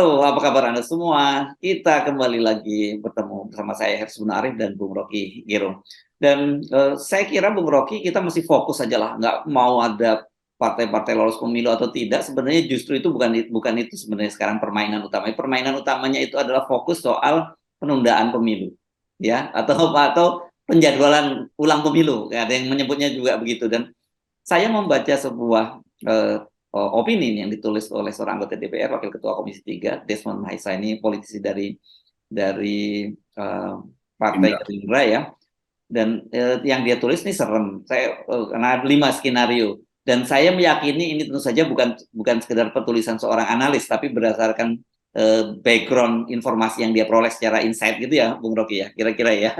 Halo, apa kabar Anda semua? Kita kembali lagi bertemu bersama saya Hersuna Arif dan Bung Rocky Gerung. Dan saya kira Bung Rocky kita masih fokus aja lah, nggak mau ada partai-partai lolos pemilu atau tidak. Sebenarnya justru itu bukan itu sebenarnya sekarang permainan utamanya. Permainan utamanya itu adalah fokus soal penundaan pemilu, ya, atau penjadwalan ulang pemilu. Ya, ada yang menyebutnya juga begitu. Dan saya membaca sebuah opini yang ditulis oleh seorang anggota DPR, Wakil Ketua Komisi 3, Desmond Maisa, ini politisi dari Partai Indra. Gerindra ya. Dan yang dia tulis ini serem. Saya karena 5 skenario. Dan saya meyakini ini tentu saja bukan sekedar penulisan seorang analis, tapi berdasarkan background informasi yang dia peroleh secara insight gitu ya, Bung Rocky ya, kira-kira ya.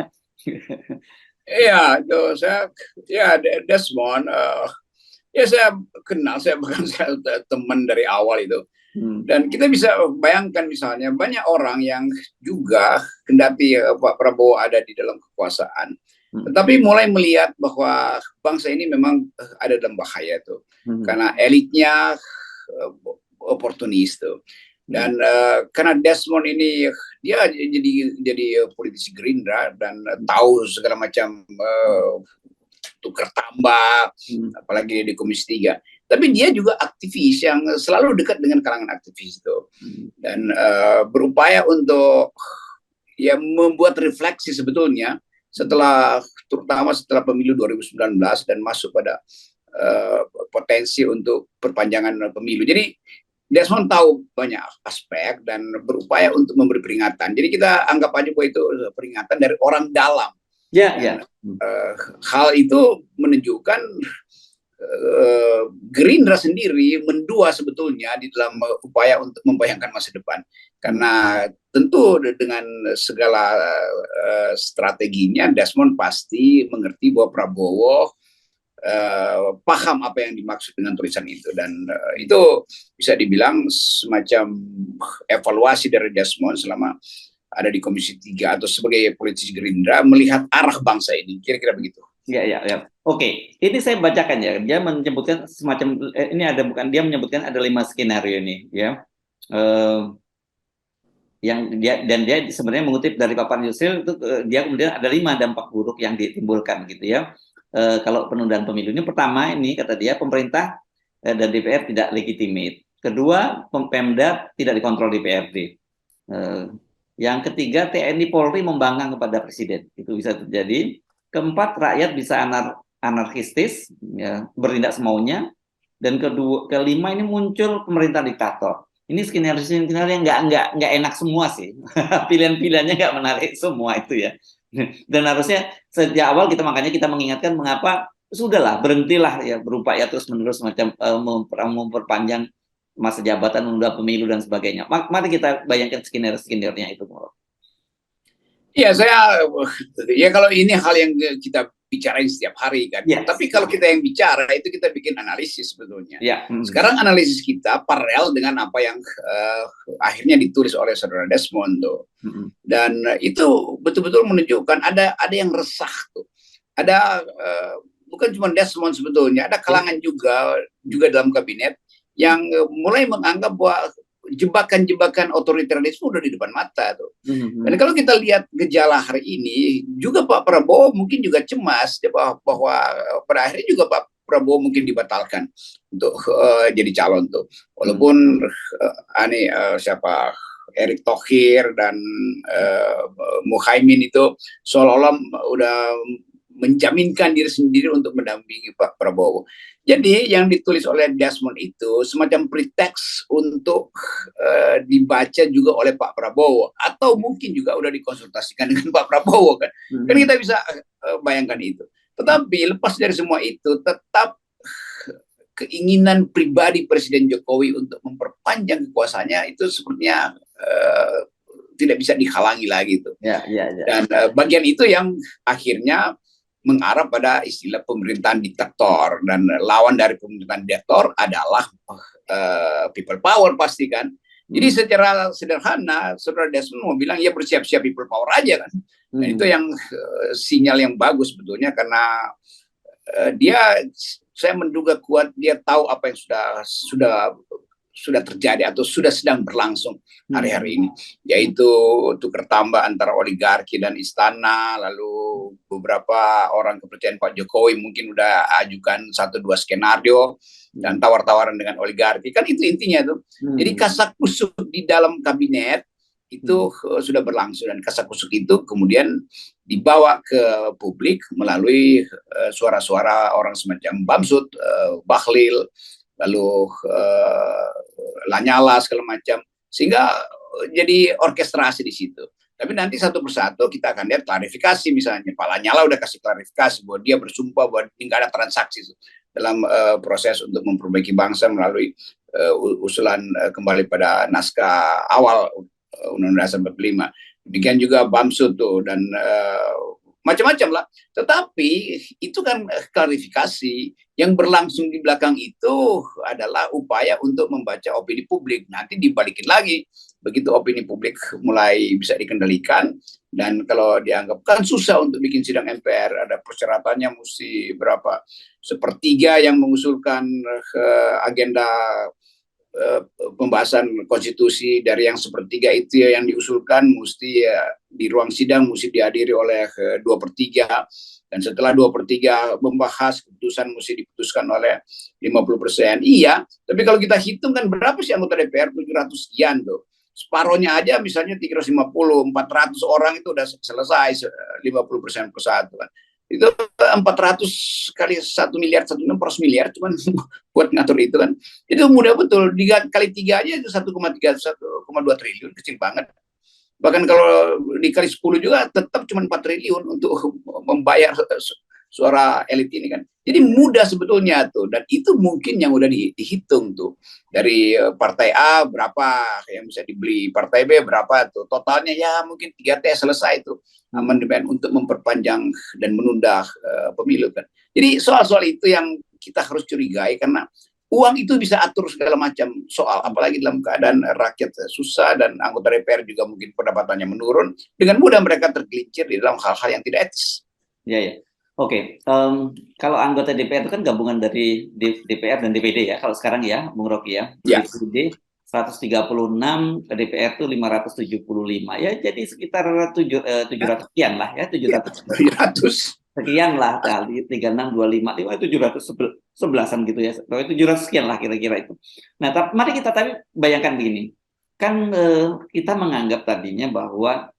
Iya, itu Desmond. Ya saya kenal, saya bahkan saya teman dari awal itu. Dan kita bisa bayangkan misalnya banyak orang yang juga kendati Pak Prabowo ada di dalam kekuasaan, tetapi mulai melihat bahwa bangsa ini memang ada dalam bahaya tuh, karena elitnya oportunis tuh. Dan karena Desmond ini dia jadi politisi Gerindra dan tahu segala macam tukar tambah, apalagi di Komisi 3. Tapi dia juga aktivis yang selalu dekat dengan kalangan aktivis itu. Dan berupaya untuk ya membuat refleksi sebetulnya terutama setelah pemilu 2019 dan masuk pada potensi untuk perpanjangan pemilu. Jadi Desmond tahu banyak aspek dan berupaya untuk memberi peringatan. Jadi kita anggap aja bahwa itu peringatan dari orang dalam. Ya, Dan, ya. hal itu menunjukkan Gerindra sendiri mendua sebetulnya di dalam upaya untuk membayangkan masa depan. Karena tentu dengan segala strateginya, Desmond pasti mengerti bahwa Prabowo paham apa yang dimaksud dengan tulisan itu. Dan itu bisa dibilang semacam evaluasi dari Desmond selama ada di Komisi 3 atau sebagai politisi Gerindra melihat arah bangsa ini, kira-kira begitu. Ya, ya, ya. Oke, ini saya bacakan ya. Dia menyebutkan semacam ini dia menyebutkan ada 5 skenario ini, ya. Yang dia sebenarnya mengutip dari papan Yusril itu, dia kemudian ada 5 dampak buruk yang ditimbulkan gitu ya. Kalau penundaan pemilu ini, pertama ini kata dia pemerintah dan DPR tidak legitimate. Kedua, Pemda tidak dikontrol DPRD. Yang ketiga, TNI Polri membangkang kepada presiden, itu bisa terjadi. Keempat, rakyat bisa anarkistis, ya, bertindak semaunya. Dan kelima ini muncul pemerintah diktator. Ini skenario yang nggak enak semua sih. Pilihan-pilihannya nggak menarik semua itu ya. Dan harusnya sejak awal makanya kita mengingatkan mengapa sudahlah, berhentilah ya berupaya terus-menerus macam memperpanjang masa jabatan, menunda pemilu dan sebagainya. Mari kita bayangkan skenario-skenario-nya itu. Ya, kalau ini hal yang kita bicarain setiap hari kan. Yes. Tapi kalau kita yang bicara itu kita bikin analisis sebetulnya. Yeah. Sekarang analisis kita paralel dengan apa yang akhirnya ditulis oleh saudara Desmond tuh. Dan itu betul-betul menunjukkan ada yang resah tuh. Ada bukan cuma Desmond sebetulnya, ada kalangan juga dalam kabinet yang mulai menganggap bahwa jebakan-jebakan otoritarianisme udah di depan mata tuh. Dan kalau kita lihat gejala hari ini, juga Pak Prabowo mungkin juga cemas bahwa pada akhirnya juga Pak Prabowo mungkin dibatalkan untuk jadi calon tuh. Walaupun siapa Erick Thohir dan Muhaimin itu seolah-olah udah menjaminkan diri sendiri untuk mendampingi Pak Prabowo. Jadi yang ditulis oleh Desmond itu semacam preteks untuk dibaca juga oleh Pak Prabowo, atau mungkin juga udah dikonsultasikan dengan Pak Prabowo kan. Kan kita bisa bayangkan itu. Tetapi lepas dari semua itu, tetap keinginan pribadi Presiden Jokowi untuk memperpanjang kekuasaannya itu sepertinya tidak bisa dihalangi lagi itu. Dan bagian itu yang akhirnya mengarah pada istilah pemerintahan diktator, dan lawan dari pemerintahan diktator adalah people power pasti kan. Jadi secara sederhana saudara Desmond mau bilang ya bersiap-siap people power aja kan. Dan itu yang sinyal yang bagus sebetulnya, karena saya menduga kuat dia tahu apa yang sudah sudah terjadi atau sudah sedang berlangsung hari-hari ini, yaitu tukar tambah antara oligarki dan istana, lalu beberapa orang kepercayaan Pak Jokowi mungkin udah ajukan 1-2 skenario dan tawar-tawaran dengan oligarki, kan itu intinya tuh. Jadi kasak-kusuk di dalam kabinet itu sudah berlangsung, dan kasak-kusuk itu kemudian dibawa ke publik melalui suara-suara orang semacam Bamsud, Bahlil, lalu Lanyala segala macam, sehingga jadi orkestrasi di situ. Tapi nanti satu persatu kita akan lihat klarifikasi, misalnya Pak Lanyala udah kasih klarifikasi bahwa dia bersumpah bahwa tidak ada transaksi dalam proses untuk memperbaiki bangsa melalui usulan kembali pada naskah awal Undang-Undang Dasar 45. Demikian juga Bamsud tuh, dan macam-macam lah. Tetapi itu kan klarifikasi. Yang berlangsung di belakang itu adalah upaya untuk membaca opini publik. Nanti dibalikin lagi. Begitu opini publik mulai bisa dikendalikan, dan kalau dianggap kan susah untuk bikin sidang MPR, ada persyaratannya mesti berapa, 1/3 yang mengusulkan agenda pembahasan konstitusi dari yang 1/3 itu yang diusulkan mesti di ruang sidang mesti dihadiri oleh 2/3, dan setelah 2/3 membahas keputusan mesti diputuskan oleh 50%. Iya, tapi kalau kita hitung kan berapa sih anggota DPR? 700 sekian tuh. Separohnya aja misalnya 350, 400 orang itu udah selesai 50% persatu kan. Itu 400 kali 1 miliar, 1,6 miliar cuman buat ngatur itu kan. Itu mudah betul, kali 3 aja itu 1,3, 1,2 triliun, kecil banget. Bahkan kalau dikali 10 juga tetap cuma 4 triliun untuk membayar suara elit ini kan. Jadi mudah sebetulnya tuh, dan itu mungkin yang udah dihitung tuh. Dari partai A berapa yang bisa dibeli, partai B berapa tuh. Totalnya ya mungkin 3T selesai tuh amandemen untuk memperpanjang dan menunda pemilu kan. Jadi soal-soal itu yang kita harus curigai, karena uang itu bisa atur segala macam soal, apalagi dalam keadaan rakyat susah dan anggota DPR juga mungkin pendapatannya menurun, dengan mudah mereka tergelincir di dalam hal-hal yang tidak etis. Ya, ya. Oke, kalau anggota DPR itu kan gabungan dari DPR dan DPD ya, kalau sekarang ya, Bung Rocky ya. Ya. DPD 136, DPR itu 575, ya jadi sekitar 700 sekian lah ya, 700 sekian lah kali 36, 25, 711-an gitu ya, 700 sekian lah kira-kira itu. Nah, mari kita bayangkan begini, kan kita menganggap tadinya bahwa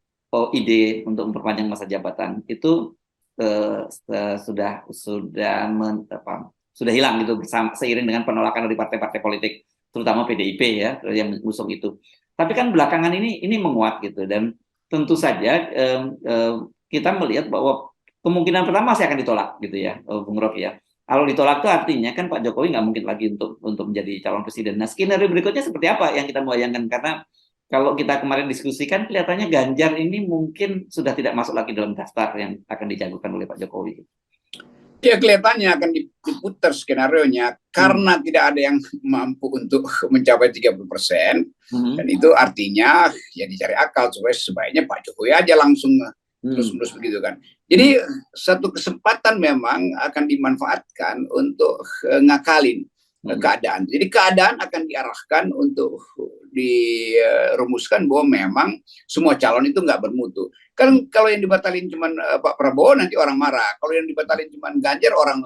ide untuk memperpanjang masa jabatan itu sudah hilang gitu seiring dengan penolakan dari partai-partai politik, terutama PDIP ya yang mengusung itu. Tapi kan belakangan ini menguat gitu, dan tentu saja kita melihat bahwa kemungkinan pertama masih akan ditolak gitu ya, Bung Rocky ya. Kalau ditolak itu artinya kan Pak Jokowi nggak mungkin lagi untuk menjadi calon presiden. Nah, skenario berikutnya seperti apa yang kita bayangkan? Karena kalau kita kemarin diskusikan, kelihatannya Ganjar ini mungkin sudah tidak masuk lagi dalam daftar yang akan dijagokan oleh Pak Jokowi. Ya, kelihatannya akan diputar skenario-nya karena tidak ada yang mampu untuk mencapai 30%. Dan itu artinya ya dicari akal supaya sebaiknya Pak Jokowi aja langsung terus-menerus begitu kan. Jadi satu kesempatan memang akan dimanfaatkan untuk ngakalin keadaan. Jadi keadaan akan diarahkan untuk dirumuskan bahwa memang semua calon itu nggak bermutu. Kan kalau yang dibatalin cuma Pak Prabowo nanti orang marah. Kalau yang dibatalin cuma Ganjar orang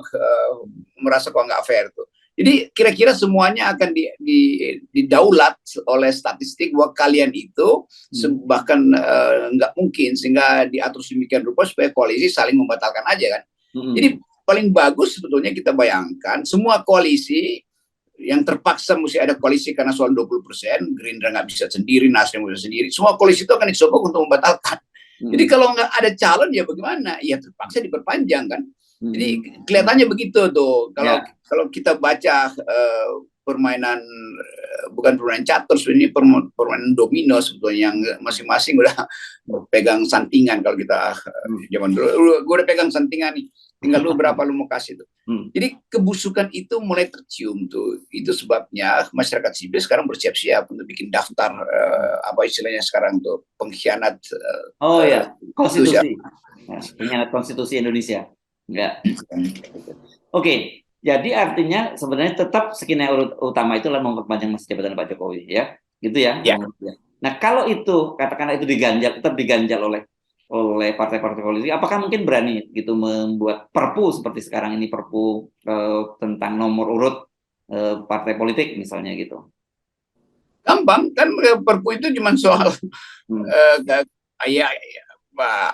merasa kok nggak fair tuh. Jadi kira-kira semuanya akan didaulat oleh statistik bahwa kalian itu bahkan nggak mungkin, sehingga diatur sedemikian rupa supaya koalisi saling membatalkan aja kan. Jadi paling bagus sebetulnya kita bayangkan semua koalisi yang terpaksa mesti ada koalisi karena soal 20%, Gerindra nggak bisa sendiri, Nasdem nggak bisa sendiri, semua koalisi itu akan dicoba untuk membatalkan. Jadi kalau nggak ada calon ya bagaimana? Ya terpaksa diperpanjang kan. Jadi kelihatannya begitu tuh. Kalau kita baca permainan, bukan permainan catur, ini permainan domino sebetulnya, yang masing-masing udah pegang santingan. Kalau kita zaman dulu, gue udah pegang santingan nih, tinggal lu berapa lu mau kasih tuh. Jadi kebusukan itu mulai tercium tuh. Itu sebabnya masyarakat sipil sekarang bersiap-siap untuk bikin daftar apa istilahnya sekarang tuh, pengkhianat konstitusi. Pengkhianat konstitusi Indonesia. Enggak. Oke. Jadi artinya sebenarnya tetap skenario utama itu adalah memperpanjang masa jabatan Pak Jokowi, ya, gitu ya. Ya. Nah, kalau itu katakanlah itu tetap diganjal oleh partai-partai politik, apakah mungkin berani gitu membuat perpu seperti sekarang ini, perpu tentang nomor urut partai politik misalnya gitu? Gampang kan, perpu itu cuma soal ya,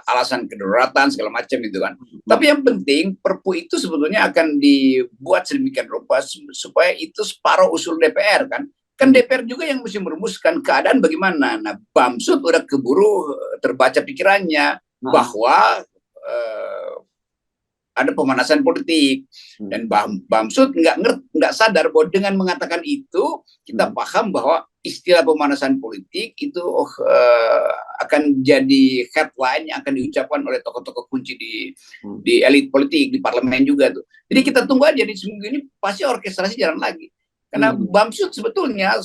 alasan kedaruratan segala macam itu kan. Tapi yang penting perpu itu sebetulnya akan dibuat sedemikian rupa supaya itu separuh usul DPR kan. Kan DPR juga yang mesti merumuskan keadaan bagaimana. Nah, Bamsud udah keburu terbaca pikirannya bahwa ada pemanasan politik, dan Bamsud nggak sadar bahwa dengan mengatakan itu kita paham bahwa istilah pemanasan politik itu akan jadi headline yang akan diucapkan oleh tokoh-tokoh kunci di elit politik, di parlemen juga tuh. Jadi kita tunggu aja di seminggu ini pasti orkestrasi jalan lagi. Karena Bamsud sebetulnya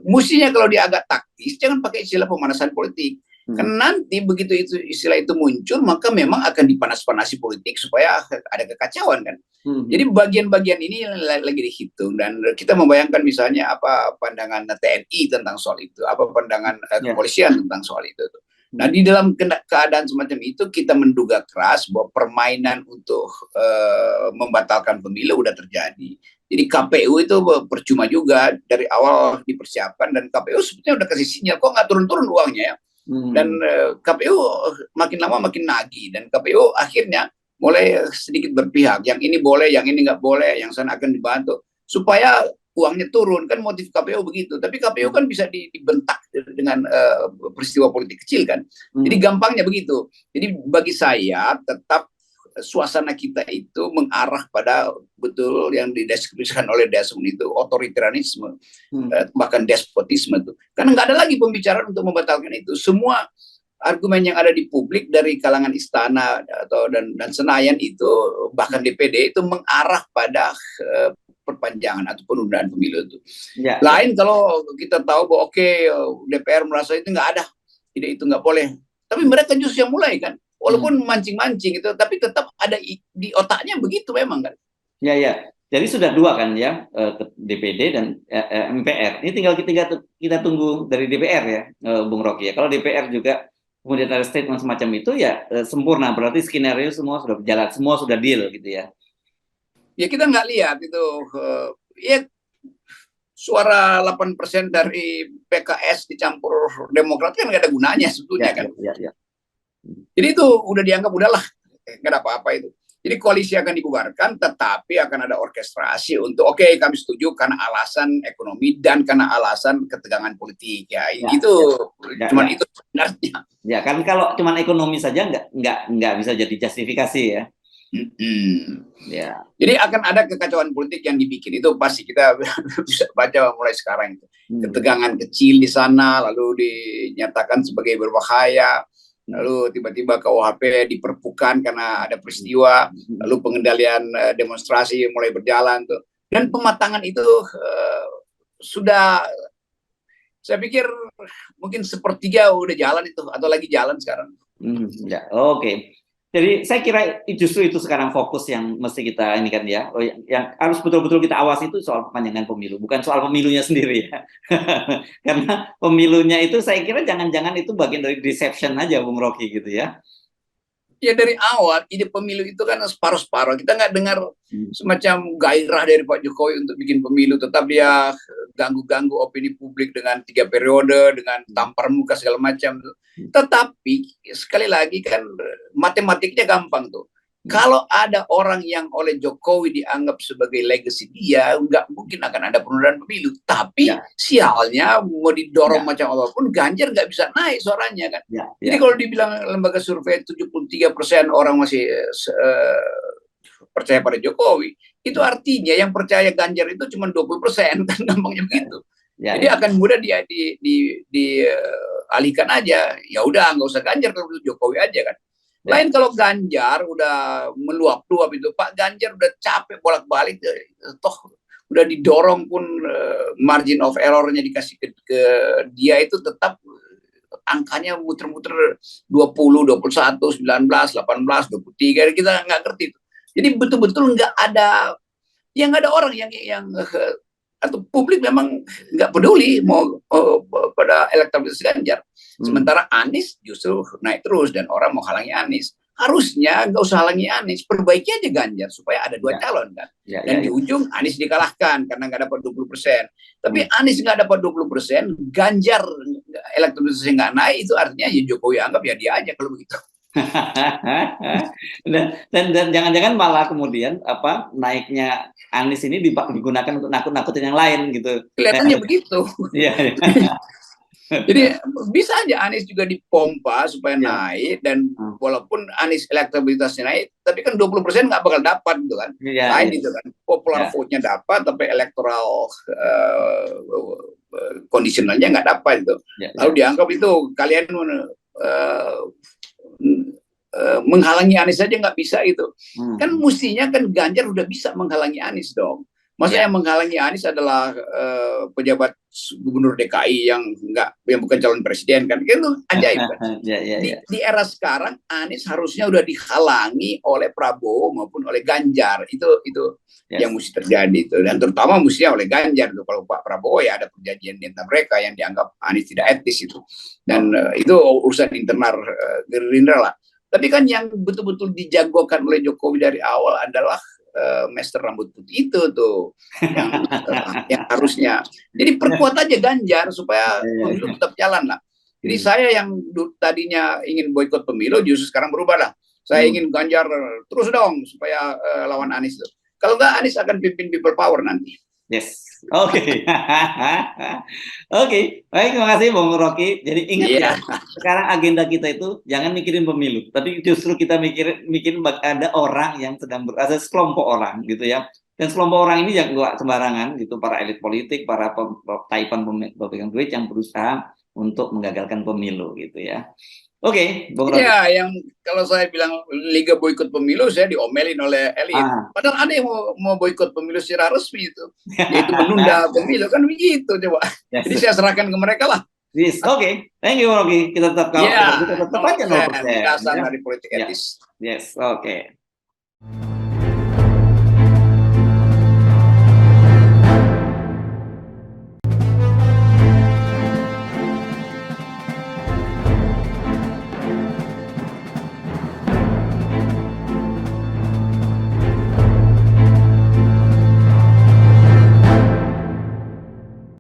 mestinya kalau dia agak taktis jangan pakai istilah pemanasan politik. Karena nanti begitu itu istilah itu muncul, maka memang akan dipanas-panasi politik supaya ada kekacauan kan. Jadi bagian-bagian ini lagi dihitung, dan kita membayangkan misalnya apa pandangan TNI tentang soal itu, apa pandangan kepolisian tentang soal itu. Nah, di dalam keadaan semacam itu kita menduga keras bahwa permainan untuk membatalkan pemilu udah terjadi. Jadi KPU itu percuma juga dari awal dipersiapkan, dan KPU sebetulnya udah kasih sinyal kok nggak turun-turun uangnya ya. Dan KPU makin lama makin nagih, dan KPU akhirnya mulai sedikit berpihak, yang ini boleh, yang ini nggak boleh, yang sana akan dibantu supaya uangnya turun kan, motif KPU begitu. Tapi KPU kan bisa dibentak dengan peristiwa politik kecil kan. Jadi gampangnya begitu. Jadi bagi saya tetap suasana kita itu mengarah pada betul yang dideskripsikan oleh Desmond itu, otoritarianisme, bahkan despotisme itu. Karena nggak ada lagi pembicaraan untuk membatalkan itu. Semua argumen yang ada di publik dari kalangan istana dan Senayan itu, bahkan DPD itu mengarah pada perpanjangan atau penundaan pemilu itu. Lain kalau kita tahu bahwa DPR merasa itu nggak ada, itu nggak boleh. Tapi mereka justru yang mulai kan. Walaupun mancing-mancing itu, tapi tetap ada di otaknya begitu memang kan. Ya. Jadi sudah dua kan ya, DPD dan MPR. Ini tinggal kita tunggu dari DPR ya, Bung Rocky ya. Kalau DPR juga kemudian ada statement semacam itu ya sempurna. Berarti skenario semua sudah berjalan, semua sudah deal gitu ya. Ya kita nggak lihat itu. Ya suara 8% dari PKS dicampur Demokrat kan nggak ada gunanya sebetulnya kan. Ya. Jadi itu udah dianggap udahlah, nggak ada apa-apa itu. Jadi koalisi akan dibubarkan, tetapi akan ada orkestrasi untuk kami setuju karena alasan ekonomi dan karena alasan ketegangan politik itu cuman itu sebenarnya. Ya kan kalau cuman ekonomi saja nggak bisa jadi justifikasi ya. Ya. Jadi akan ada kekacauan politik yang dibikin, itu pasti kita bisa baca mulai sekarang itu. Ketegangan kecil di sana lalu dinyatakan sebagai berbahaya. Lalu tiba-tiba KUHP diperpukan karena ada peristiwa, lalu pengendalian demonstrasi mulai berjalan tuh. Dan pematangan itu sudah, saya pikir mungkin sepertiga udah jalan itu, atau lagi jalan sekarang. Oke. Jadi saya kira justru itu sekarang fokus yang mesti kita ini kan ya, yang harus betul-betul kita awasi itu soal perpanjangan pemilu, bukan soal pemilunya sendiri ya. Karena pemilunya itu saya kira jangan-jangan itu bagian dari deception aja, Bung Rocky gitu ya. Ya dari awal ide pemilu itu kan separuh-separuh. Kita nggak dengar semacam gairah dari Pak Jokowi untuk bikin pemilu, tetap dia ganggu-ganggu opini publik dengan 3 periode, dengan tampar muka segala macam. Tetapi sekali lagi kan matematiknya gampang tuh. Kalau ada orang yang oleh Jokowi dianggap sebagai legacy dia, nggak mungkin akan ada penundaan pemilu. Tapi sialnya mau didorong macam apapun, Ganjar nggak bisa naik suaranya kan. Jadi kalau dibilang lembaga survei 73% orang masih percaya pada Jokowi, itu artinya yang percaya Ganjar itu cuma 20%, kan gampangnya begitu. Jadi akan mudah dialihkan aja. Ya udah nggak usah Ganjar, kalau Jokowi aja kan. Lain kalau Ganjar udah meluap-luap itu, Pak Ganjar udah capek bolak-balik, toh udah didorong pun margin of errornya dikasih ke dia itu tetap angkanya muter-muter 20, 21, 19, 18, 23, kita nggak ngerti itu. Jadi betul-betul nggak ada yang nggak ada orang yang atau publik memang nggak peduli mau pada elektabilitas Ganjar. Sementara Anies justru naik terus dan orang mau halangi Anies. Harusnya nggak usah halangi Anies, perbaiki aja Ganjar supaya ada dua calon kan. Dan di ujung Anies dikalahkan karena nggak dapat 20%. Tapi Anies nggak dapat 20%, Ganjar elektabilitasnya nggak naik, itu artinya ya Jokowi anggap ya dia aja kalau begitu. dan jangan-jangan malah kemudian naiknya Anies ini digunakan untuk nakut-nakutin yang lain gitu. Kelihatannya begitu. Iya. Jadi bisa aja Anies juga dipompa supaya naik, dan walaupun Anies elektabilitasnya naik, tapi kan 20% nggak bakal dapat gitu kan. Lain gitu kan. Popular vote-nya dapat, tapi elektoral kondisionalnya nggak dapat gitu. Lalu dianggap itu kalian menghalangi Anies saja nggak bisa gitu. Kan mestinya kan Ganjar udah bisa menghalangi Anies dong. Masa yang menghalangi Anies adalah pejabat gubernur DKI yang bukan calon presiden kan? Itu ajaib kan? Di era sekarang Anies harusnya udah dihalangi oleh Prabowo maupun oleh Ganjar. Itu yang mesti terjadi itu, dan terutama mestinya oleh Ganjar tuh. Kalau Pak Prabowo ya ada perjanjian di antara mereka yang dianggap Anies tidak etis itu, dan itu urusan internal Gerindra lah. Tapi kan yang betul-betul dijagokan oleh Jokowi dari awal adalah master rambut putih itu tuh yang harusnya. Jadi perkuat aja Ganjar supaya pemilu tetap jalan lah. Jadi saya yang tadinya ingin boikot pemilu justru sekarang berubah lah. Saya ingin Ganjar terus dong supaya lawan Anies tuh. Kalau nggak, Anies akan pimpin people power nanti. Yes. Oke. Oke. Baik, terima kasih Bung Rocky. Jadi ingat ya, sekarang agenda kita itu jangan mikirin pemilu, tapi justru kita mikirin ada orang yang sedang ada sekelompok orang gitu ya. Dan sekelompok orang ini juga sembarangan gitu, para elit politik, para taipan pemegang duit yang berusaha untuk menggagalkan pemilu gitu ya. Oke, Bung Rocky. Ya, yang kalau saya bilang Liga boikot pemilu, saya diomelin oleh elit. Padahal ada yang mau boikot pemilu secara resmi itu, yaitu menunda pemilu, kan begitu coba. Jadi saya serahkan ke mereka lah. Yes, oke. Thank you, Rocky. Kita tetap kita tetap aja 0%. Dasar dari politik etis. Yes, oke.